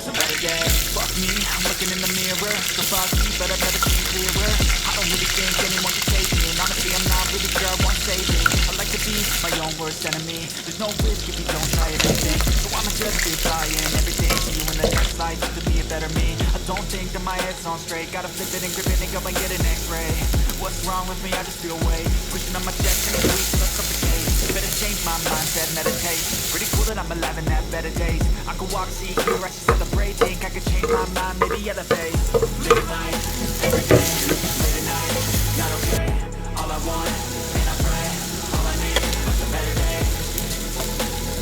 some better days. Fuck me, I'm looking in the mirror, so foggy, but I've never seen clearer. I don't really think anyone can save me, and honestly I'm not really sure I want saving. I like to be my own worst enemy. There's no risk if you don't try anything, so I'ma just keep trying everything. See you in the next life, to be a better me. I don't think that my head's on straight, gotta flip it and grip it and go and get an x-ray. What's wrong with me? I just feel weight pushing on my chest and it's weak till I suffocate. Better change my mindset, meditate. Pretty cool that I'm alive and have better days. I could walk, see, hear, I should celebrate. Think I could change my mind, maybe elevate. Living life, every day, late at night, not okay. All I want, and I pray, all I need are some better days.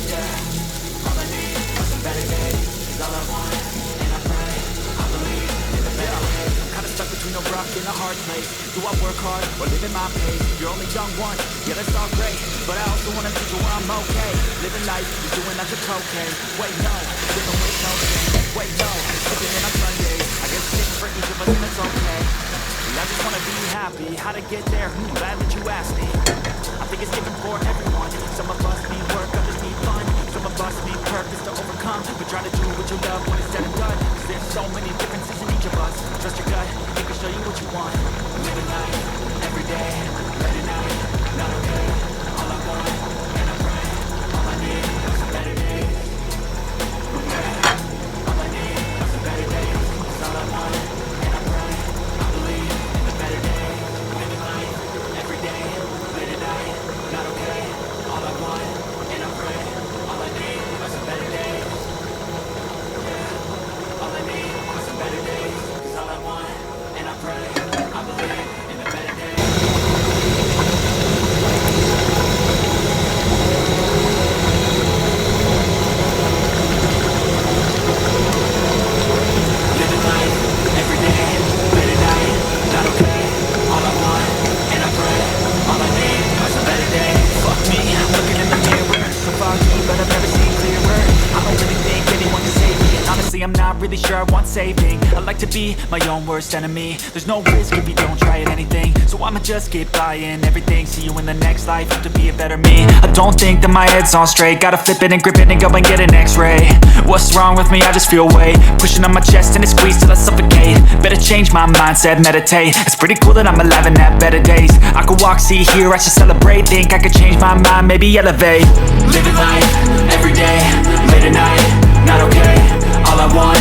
Yeah, all I need are some better days. Is all I want, and I pray, I believe in the better days. I'm kinda stuck between a rock and a hard place. Do I work hard or live in my pace? You're only young once, yeah that's all great, but I also wanna make sure I'm okay. Living life is doing lots of cocaine. Wait no, living with no shame. Wait no, sleeping in on Sundays. I guess it's different for each of us and it's okay. I just wanna be happy. How to get there? Glad that you asked me. I think it's different for everyone. Some of us need work, others need fun. Some of us need purpose to overcome. But try to do what you love when it's said and done. 'Cause there's so many differences in each of us. Trust your gut, it can show you what you want. Living life, every day, late at night, not okay. All I want, and I pray, all I need are some better days. Yeah, all I need are some better days. It's all I want, and I pray, I believe in the better days. Living life, every day, late at night, not okay. All I want, and I pray, all I need are some better days. Yeah, all I need are some better days. 'Cause all I want, and I pray, I believe in the better days. Living life, every day, late at night, not okay. All I want, and I pray, all I need are some better days. Fuck me, I'm looking in the mirror, so foggy, but I've never seen clearer. I don't really think anyone can save me, and honestly I'm not really sure I want saving. I like to be my own worst enemy. There's no risk if you don't try at anything, so I'ma just keep buying everything. See you in the next life, to be a better me. I don't think that my head's on straight, gotta flip it and grip it and go and get an x-ray. What's wrong with me? I just feel weight pushing on my chest and it squeezes till I suffocate. Better change my mindset, meditate. It's pretty cool that I'm alive and have better days. I could walk, see, hear, I should celebrate. Think I could change my mind, maybe elevate. Living life, every day, late at night, not okay. All I want,